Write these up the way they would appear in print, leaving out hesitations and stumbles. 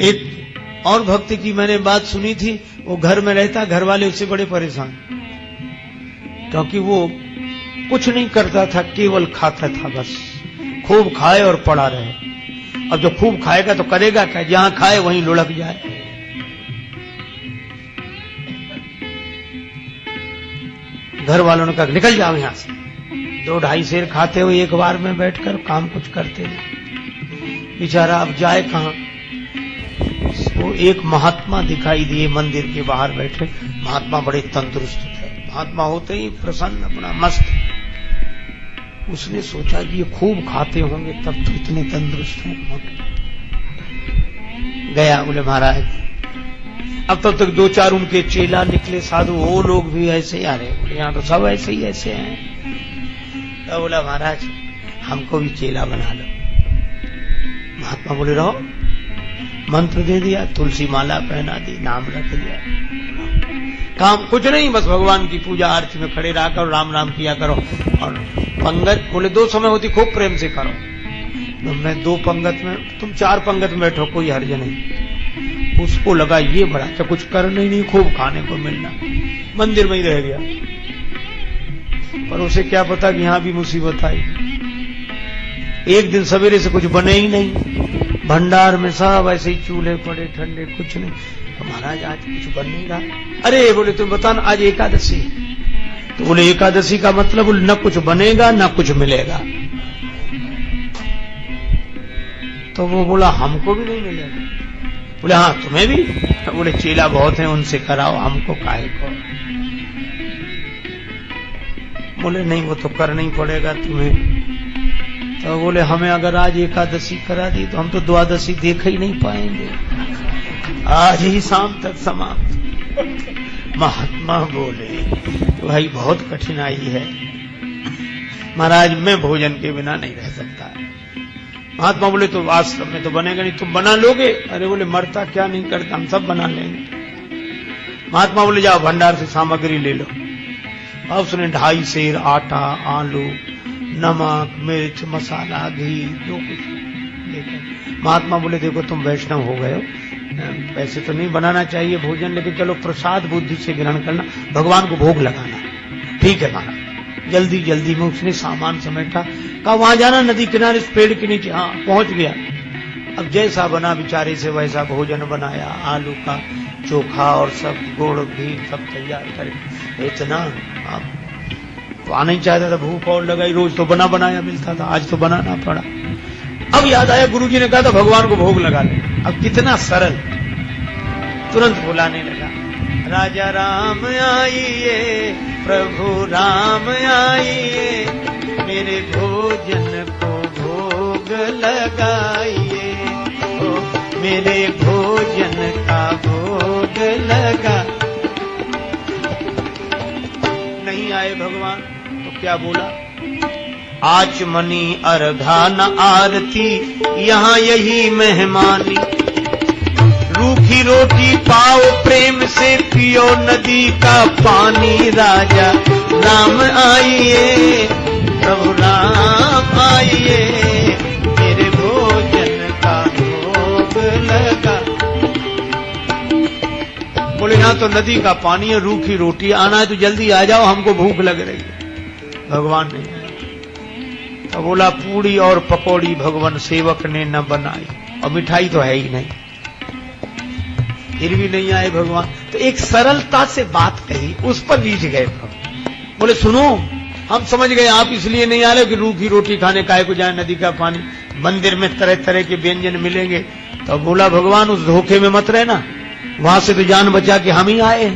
एक और भक्त की मैंने बात सुनी थी, वो घर में रहता, घर वाले उससे बड़े परेशान, क्योंकि वो कुछ नहीं करता था, केवल खाता था बस, खूब खाए और पड़ा रहे। अब जो खूब खाएगा तो करेगा क्या, जहां खाए वहीं लुढ़क जाए। घर वालों ने कहा निकल जाओ यहां से। 2-2.5 सेर खाते हुए एक बार में बैठकर काम कुछ करते नहीं, बेचारा अब जाए कहां। वो एक महात्मा दिखाई दिए मंदिर के बाहर बैठे। महात्मा बड़े तंदुरुस्त थे, महात्मा होते ही प्रसन्न, अपना मस्त। उसने सोचा कि ये खूब खाते होंगे तब तो इतने तंदुरुस्त हैं। गया, बोले महाराज, अब तब तक 2-4 उनके चेला निकले साधु, वो लोग भी ऐसे ही आ रहे। बोले यहाँ तो सब ऐसे ही ऐसे हैं। तो बोला महाराज हमको भी चेला बना लो। महात्मा बोले रहो। मंत्र दे दिया, तुलसी माला पहना दी, नाम रख दिया, काम कुछ नहीं, बस भगवान की पूजा अर्च में खड़े रहकर राम राम किया करो। और पंगत बोले 2 समय होती, खूब प्रेम से करो। तो मैं 2 पंगत में, तुम 4 पंगत में बैठो, कोई हर्ज नहीं। उसको लगा ये बड़ा अच्छा, कुछ करना ही नहीं, खूब खाने को मिलना, मंदिर में ही रह गया। पर उसे क्या पता कि यहां भी मुसीबत आई। एक दिन सवेरे से कुछ बने ही नहीं, भंडार में सब ऐसे ही चूल्हे पड़े ठंडे, कुछ नहीं। तो महाराज आज कुछ बन नहीं रहा। अरे बोले तुम बताना, आज एकादशी। तो बोले एकादशी का मतलब न कुछ बनेगा न कुछ मिलेगा। तो वो बोला हमको भी नहीं मिलेगा। बोले हाँ तुम्हें भी। बोले चेला बहुत हैं, उनसे कराओ, हमको काहे को। बोले नहीं वो तो करना ही पड़ेगा तुम्हें। तो बोले हमें अगर आज एकादशी करा दी तो हम तो द्वादशी देख ही नहीं पाएंगे, आज ही शाम तक समाप्त। महात्मा बोले भाई बहुत कठिनाई है महाराज, मैं भोजन के बिना नहीं रह सकता। महात्मा बोले तो आश्रम में तो बनेगा नहीं, तुम बना लोगे। अरे बोले मरता क्या नहीं करता, हम सब बना लेंगे। महात्मा बोले जाओ भंडार से सामग्री ले लो। अब उसने 2.5 सेर आटा, आलू, नमक, मिर्च, मसाला, घी, जो कुछ लेकर। महात्मा बोले देखो तुम वैष्णव हो गए हो, वैसे तो नहीं बनाना चाहिए भोजन, लेकिन चलो प्रसाद बुद्धि से ग्रहण करना, भगवान को भोग लगाना। ठीक है महाराज। जल्दी जल्दी में उसने सामान समेटा, कहा वहां जाना नदी किनारे इस पेड़ के नीचे। हाँ पहुंच गया। अब जैसा बना बेचारे से वैसा भोजन बनाया, आलू का चोखा और सब गुड़ घी सब तैयार करे। इतना तो आना ही चाहता था, भूख और लगाई, रोज तो बना बनाया मिलता था, आज तो बनाना पड़ा। अब याद आया गुरुजी ने कहा था भगवान को भोग लगा ले। अब कितना सरल, तुरंत बुलाने लगा, राजा राम आइए, प्रभु राम आइए, मेरे भोजन को भोग लगाइए, मेरे भोजन का भोग लगा। नहीं आए भगवान तो क्या बोला, आचमनी अर्घा न आरती, यहाँ यही मेहमानी, रूखी रोटी पाओ प्रेम से, पियो नदी का पानी, राजा राम आइए, प्रभु राम आइए, मेरे भोजन का भोग लगा। बोले यहाँ तो नदी का पानी है, रूखी रोटी, आना है तो जल्दी आ जाओ, हमको भूख लग रही है। भगवान ने तो बोला पूड़ी और पकौड़ी भगवान सेवक ने न बनाई, और मिठाई तो है ही नहीं, फिर भी नहीं आए भगवान। तो एक सरलता से बात कही, उस पर रीझ गए भगवान। बोले सुनो, हम समझ गए आप इसलिए नहीं आ रहे कि रूखी रोटी खाने काहे को जाए, नदी का पानी, मंदिर में तरह तरह के व्यंजन मिलेंगे। तो बोला भगवान उस धोखे में मत रहना, वहां से तो जान बचा के हम ही आए।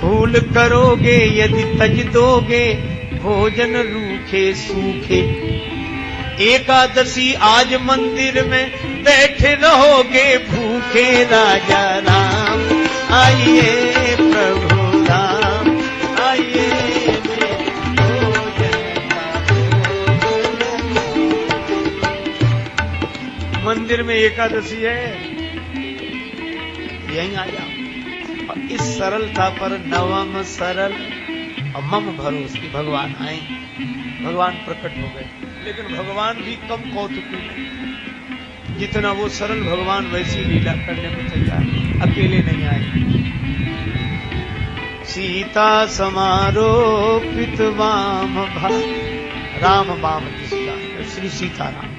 भूल करोगे यदि तज दोगे, भोजन रूखे सूखे, एकादशी आज मंदिर में बैठे रहोगे भूखे, राजा राम आइए, प्रभु राम आइए, मंदिर में एकादशी है, यहीं आ जाओ। और इस सरलता पर नवम सरल और मम भरोस की भगवान आए, भगवान प्रकट हो गए। लेकिन भगवान भी कम कौतुकी नहीं, जितना वो सरल भगवान वैसी लीला करने को तैयार, अकेले नहीं आए। सीता समारोपित वाम भाग, राम वाम जिसका श्री सीताराम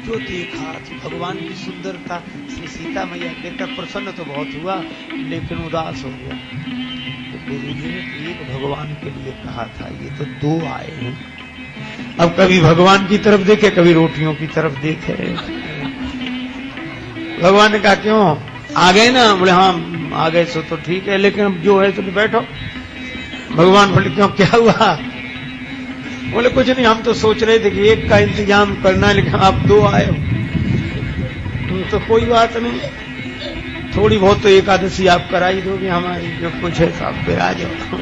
जो देखा भगवान की सुंदरता, श्री सीता मैया देखकर प्रसन्न तो बहुत हुआ लेकिन उदास हो गया। तो गुरु जी ने एक भगवान के लिए कहा था, ये तो दो आए हैं। अब कभी भगवान की तरफ देखे, कभी रोटियों की तरफ देखे। भगवान ने कहा क्यों आ गए ना? बोले हाँ आ गए सो तो ठीक है, लेकिन अब जो है तो बैठो। भगवान बोले क्यों, क्या हुआ? बोले कुछ नहीं, हम तो सोच रहे थे कि एक का इंतजाम करना, लेकिन आप दो आए हो तो कोई बात नहीं, थोड़ी बहुत तो एकादशी आप करा ही दोगे हमारी, जो कुछ है तो आप फिर आ जाओ।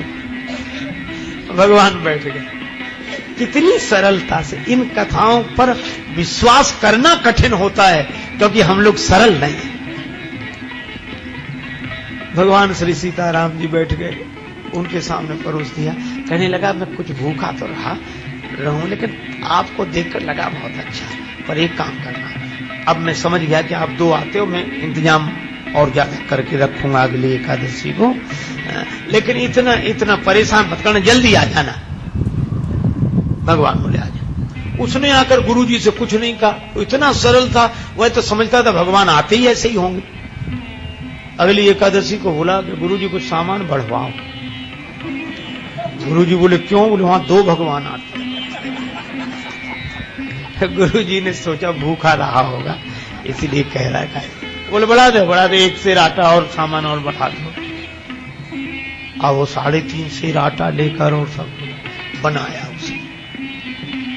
भगवान बैठ गए। कितनी सरलता से इन कथाओं पर विश्वास करना कठिन होता है, क्योंकि हम लोग सरल नहीं हैं। भगवान श्री सीताराम जी बैठ गए, उनके सामने परोस दिया। कहने लगा मैं कुछ भूखा तो रहूं, लेकिन आपको देखकर लगा बहुत अच्छा, पर एक काम करना, अब मैं समझ गया कि आप दो आते हो, मैं इंतजाम और ज्यादा करके रखूंगा अगली एकादशी को, लेकिन इतना परेशान मत करना, जल्दी आ जाना। भगवान बोले आ जा। उसने आकर गुरुजी से कुछ नहीं कहा, इतना सरल था, वह तो समझता था भगवान आते ही ऐसे ही होंगे। अगली एकादशी को बोला कि गुरुजी कुछ सामान बढ़वाओ। गुरुजी बोले क्यों? बोले वहां दो भगवान आते हैं। गुरुजी ने सोचा भूखा रहा होगा इसीलिए कह रहा है। बोले बढ़ा दे, एक सेर आटा और सामान और बढ़ा दो। अब वो 3.5 सेर आटा लेकर और सब बनाया उसे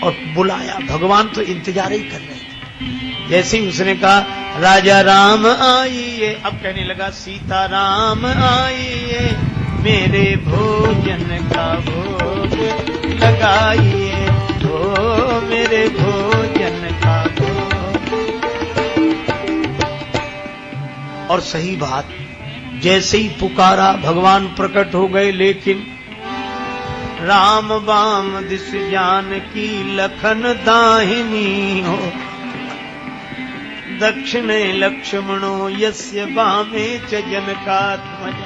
और बुलाया। भगवान तो इंतजार ही कर रहे थे। जैसे ही उसने कहा राजा राम आइए, अब कहने लगा सीता राम आइए, मेरे भोजन का भोग लगाइए, ओ मेरे भोजन का भोग। और सही बात, जैसे ही पुकारा भगवान प्रकट हो गए, लेकिन राम बाम दिस जानकी लखन दाहिनी हो, दक्षिणे लक्ष्मणो यस्य बामे च जनकात्मज।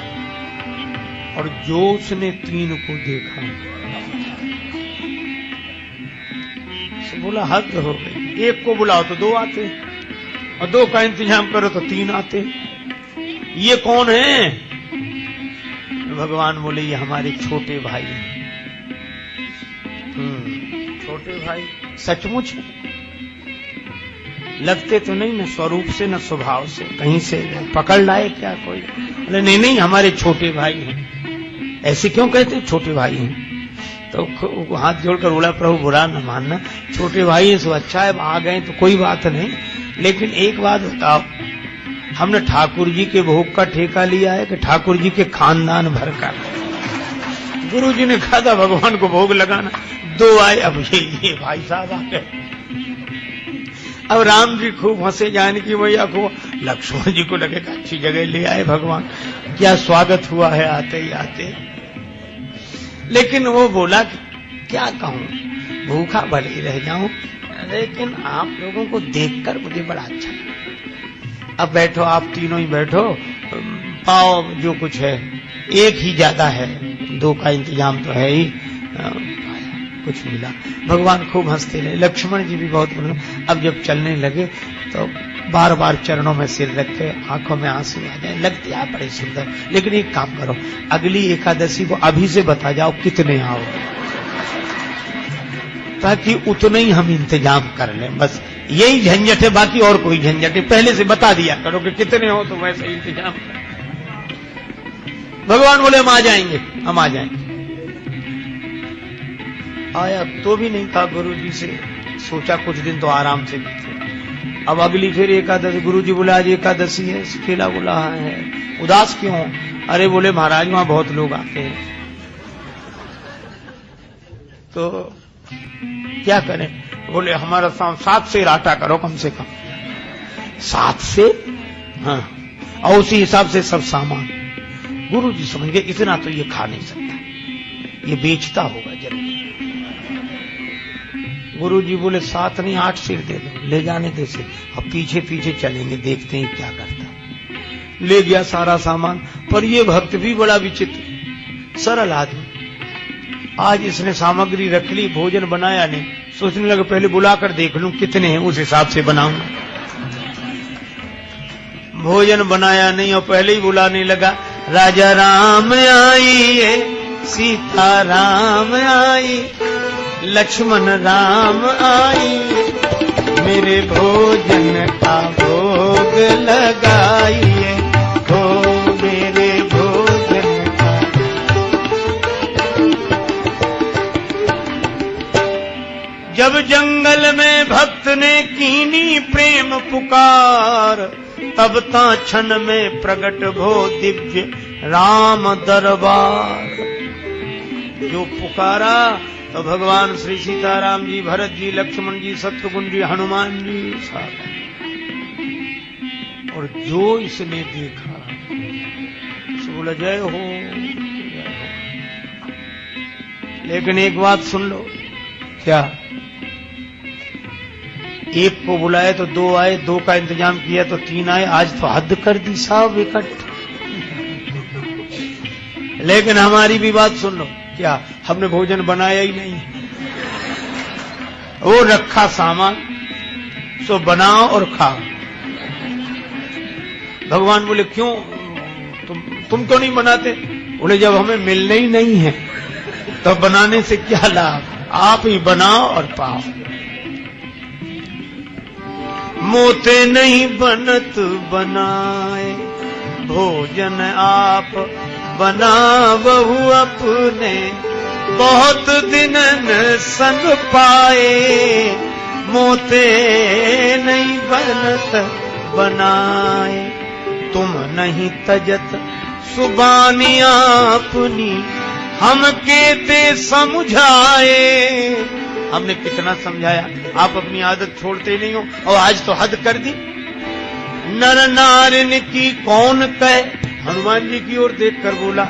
और जो उसने 3 को देखा तो बोला हद हो गई, एक को बुलाओ तो 2 आते, और 2 का इंतजाम करो तो 3 आते। ये कौन है? भगवान बोले ये हमारे छोटे भाई हैं। छोटे भाई सचमुच लगते तो नहीं, न स्वरूप से न स्वभाव से, कहीं से पकड़ लाए क्या कोई? बोले नहीं हमारे छोटे भाई हैं। ऐसे क्यों कहते छोटे भाई हैं? तो हाथ जोड़कर बोला प्रभु बुरा न मानना, छोटे भाई हैं सो अच्छा है, आ गए तो कोई बात नहीं, लेकिन एक बात बताओ, हमने ठाकुर जी के भोग का ठेका लिया है कि ठाकुर जी के खानदान भर का? गुरु जी ने कहा था भगवान को भोग लगाना, 2 आए, अब ये भाई साहब आ गए। अब राम जी खूब हंसे, जानकी मैया को, लक्ष्मण जी को लगे अच्छी जगह ले आए भगवान, क्या स्वागत हुआ है आते ही आते। लेकिन वो बोला कि क्या कहूं, भूखा भले ही रह जाऊं, लेकिन आप लोगों को देखकर मुझे बड़ा अच्छा लगा। अब बैठो, आप तीनों ही बैठो, पाओ जो कुछ है, एक ही ज्यादा है, 2 का इंतजाम तो है ही। कुछ मिला, भगवान खूब हंसते रहे, लक्ष्मण जी भी बहुत बोले। अब जब चलने लगे तो बार बार चरणों में सिर रख के आंखों में आंसू आ जाए, लगते आप बड़े सुंदर। लेकिन एक काम करो, अगली एकादशी को अभी से बता जाओ कितने आओ, ताकि उतने ही हम इंतजाम कर लें। बस यही झंझट है, बाकी और कोई झंझट है, पहले से बता दिया करो कि कितने हो तो वैसे इंतजाम कर। भगवान बोले हम आ जाएंगे, हम आ जाएंगे। आया तो भी नहीं था गुरु जी से, सोचा कुछ दिन तो आराम से बीते। अब अगली फिर एकादशी, गुरु जी बोला आज एकादशी है, केला बोला है, उदास क्यों? अरे बोले महाराज वहां बहुत लोग आते हैं, तो क्या करें? बोले हमारा 7 सेर आटा करो कम से कम। 7 सेर? हाँ, और उसी हिसाब से सब सामान। गुरु जी समझ गए इतना तो ये खा नहीं सकता, ये बेचता होगा जरूर। गुरुजी बोले 7 नहीं 8 सिर दे दो, ले जाने दे से, अब पीछे पीछे चलेंगे, देखते हैं क्या करता। ले गया सारा सामान। पर ये भक्त भी बड़ा विचित्र, सरल आदमी। आज इसने सामग्री रख ली, भोजन बनाया नहीं, सोचने लगा पहले बुलाकर देख लूं कितने हैं, उस हिसाब से बनाऊंगा। भोजन बनाया नहीं और पहले ही बुलाने लगा, राजा राम आइए, सीता राम आई, लक्ष्मण राम आई, मेरे भोजन का भोग लगाइए, हो मेरे भोजन का। जब जंगल में भक्त ने कीनी प्रेम पुकार, तब ता क्षण में प्रगट भो दिव्य राम दरबार। जो पुकारा तो भगवान श्री सीताराम जी, भरत जी, लक्ष्मण जी, शत्रुघ्न जी, हनुमान जी साथ। और जो इसने देखा सो बोला जय हो, जय हो। लेकिन एक बात सुन लो, क्या? एक को बुलाए तो 2 आए, 2 का इंतजाम किया तो 3 आए, आज तो हद कर दी साहब इकट्ठ। लेकिन हमारी भी बात सुन लो, क्या हमने भोजन बनाया ही नहीं, वो रखा सामान, सो बनाओ और खाओ। भगवान बोले क्यों, तुम क्यों नहीं बनाते? बोले जब हमें मिलने ही नहीं है तो बनाने से क्या लाभ, आप ही बनाओ और पाओ। मोते नहीं बनत बनाए, भोजन आप बना बहु अपने, बहुत दिनन संग पाए, मोते नहीं बनत बनाए, तुम नहीं तजत सुबानी अपनी, हम केते समझाए। हमने कितना समझाया, आप अपनी आदत छोड़ते नहीं हो और आज तो हद कर दी। नर नारिन की कौन कहे, हनुमान जी की ओर देखकर बोला,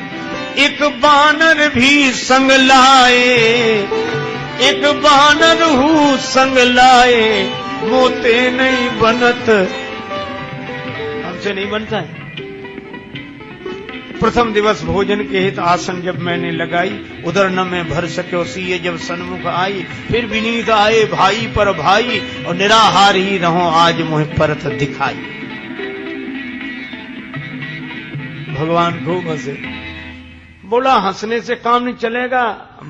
एक बानर भी संग लाए, एक बानर हूँ संग लाए, मोते नहीं बनत, हमसे नहीं बनता है। प्रथम दिवस भोजन के हित आसन जब मैंने लगाई, उधर न मैं भर सके सीए जब सन्मुख आई, फिर विनीत आए भाई पर भाई, और निराहार ही रहो आज मुझे परत दिखाई। भगवान खूब हंसे, बोला हंसने से काम नहीं चलेगा,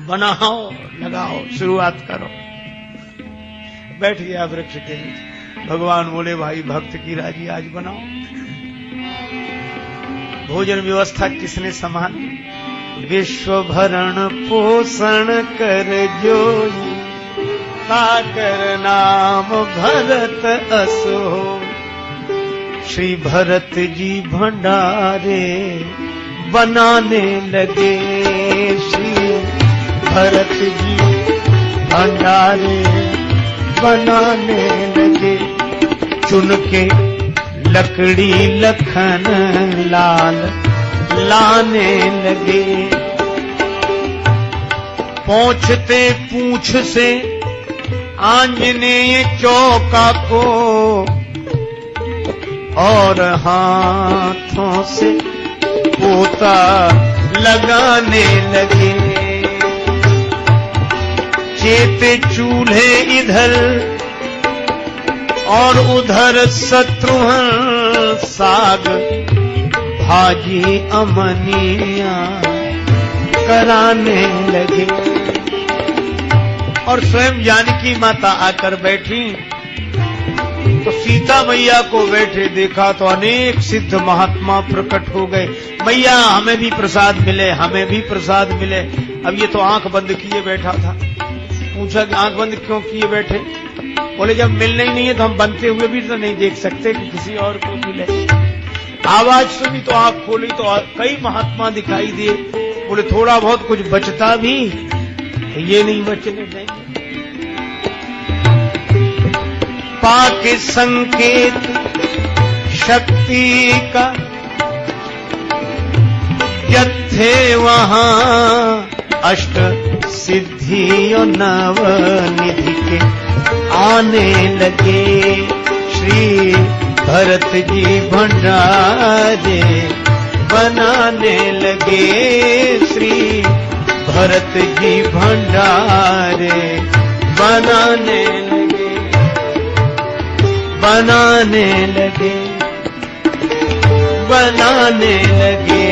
बनाओ लगाओ शुरुआत करो। बैठ गया वृक्ष के नीचे। भगवान बोले भाई भक्त की राजी आज बनाओ। भोजन व्यवस्था किसने संभाली? विश्व भरण पोषण कर जोई, ताकर नाम भरत असो, श्री भरत जी भंडारे बनाने लगे, श्री भरत जी भंडारे बनाने लगे, चुन के लकड़ी लखन लाल लाने लगे, पहुंचते पूंछ से आंजनेय चौका को, और हाथों से पोता लगाने लगे, चेते चूल्हे इधर और उधर शत्रुघ्न साग भाजी अमनिया कराने लगे। और स्वयं जानकी माता आकर बैठी तो सीता मैया को बैठे देखा तो अनेक सिद्ध महात्मा प्रकट हो गए। मैया हमें भी प्रसाद मिले, हमें भी प्रसाद मिले। अब ये तो आंख बंद किए बैठा था। पूछा कि आंख बंद क्यों किए बैठे? बोले जब मिलना ही नहीं है तो हम बनते हुए भी तो नहीं देख सकते कि किसी और को मिले। आवाज सुनी तो आंख खोली तो कई महात्मा दिखाई दिए। बोले थोड़ा बहुत कुछ बचता भी तो ये नहीं बचने देंगे। पाके संकेत शक्ति का जब थे वहां अष्ट सिद्धि और नव निधि के आने लगे। श्री भरत जी भंडारे बनाने लगे। श्री भरत जी भंडारे बनाने लगे, बनाने लगे, बनाने लगे।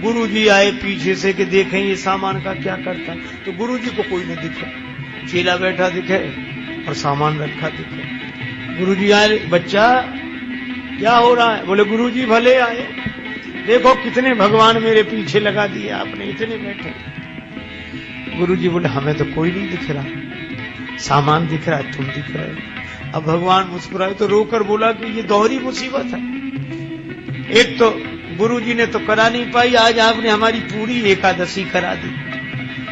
गुरुजी आए पीछे से कि देखें ये सामान का क्या करता है। तो गुरुजी को कोई नहीं दिखे, चेला बैठा दिखे और सामान रखा दिखे। गुरुजी आए, बच्चा क्या हो रहा है? बोले गुरुजी भले आए, देखो कितने भगवान मेरे पीछे लगा दिए आपने, इतने बैठे। गुरुजी बोले हमें तो कोई नहीं दिख रहा, सामान दिख रहा है, तुम दिख रहे हो। अब भगवान मुस्कुराए तो रोकर बोला कि ये दोहरी मुसीबत है। एक तो गुरुजी ने तो करा नहीं पाई, आज आपने हमारी पूरी एकादशी करा दी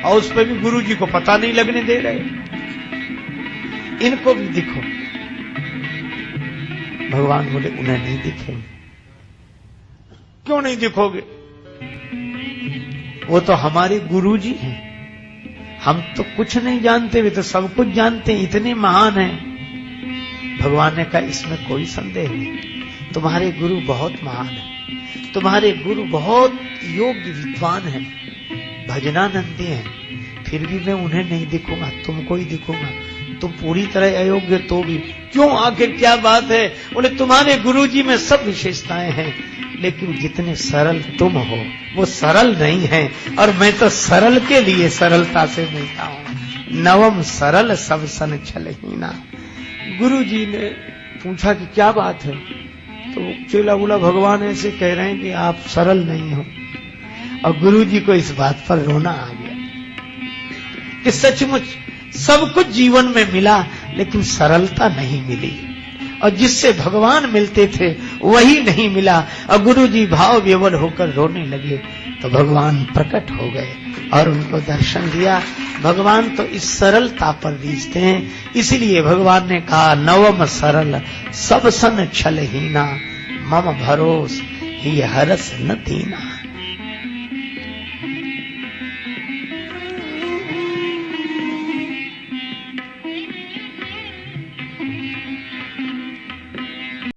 और उस पर भी गुरुजी को पता नहीं लगने दे रहे। इनको भी दिखो। भगवान बोले उन्हें नहीं दिखेंगे। क्यों नहीं दिखोगे? वो तो हमारे गुरुजी हैं, हम तो कुछ नहीं जानते, वे तो सब कुछ जानते हैं, इतने महान हैं। भगवान ने कहा इसमें कोई संदेह नहीं, तुम्हारे गुरु बहुत महान है, तुम्हारे गुरु बहुत योग्य विद्वान हैं, भजनानंदी हैं, फिर भी मैं उन्हें नहीं दिखूंगा, तुमको ही दिखूंगा। तुम पूरी तरह अयोग्य तो भी। क्यों, आखिर क्या बात है? बोले तुम्हारे गुरुजी में सब विशेषताएं हैं, लेकिन जितने सरल तुम हो वो सरल नहीं है, और मैं तो सरल के लिए सरलता से मिलता हूं। नवम सरल सब सन छलहीना। गुरुजी ने पूछा कि क्या बात है? तो चेला बोला भगवान ऐसे कह रहे हैं कि आप सरल नहीं हो। और गुरुजी को इस बात पर रोना आ गया कि सचमुच सब कुछ जीवन में मिला, लेकिन सरलता नहीं मिली, और जिससे भगवान मिलते थे वही नहीं मिला। और गुरुजी भाव विवल होकर रोने लगे तो भगवान प्रकट हो गए और उनको दर्शन दिया। भगवान तो इस सरलता पर रीझते हैं, इसलिए भगवान ने कहा नवम सरल सब सन छलहीना, मम भरोस ही हरस न दीना।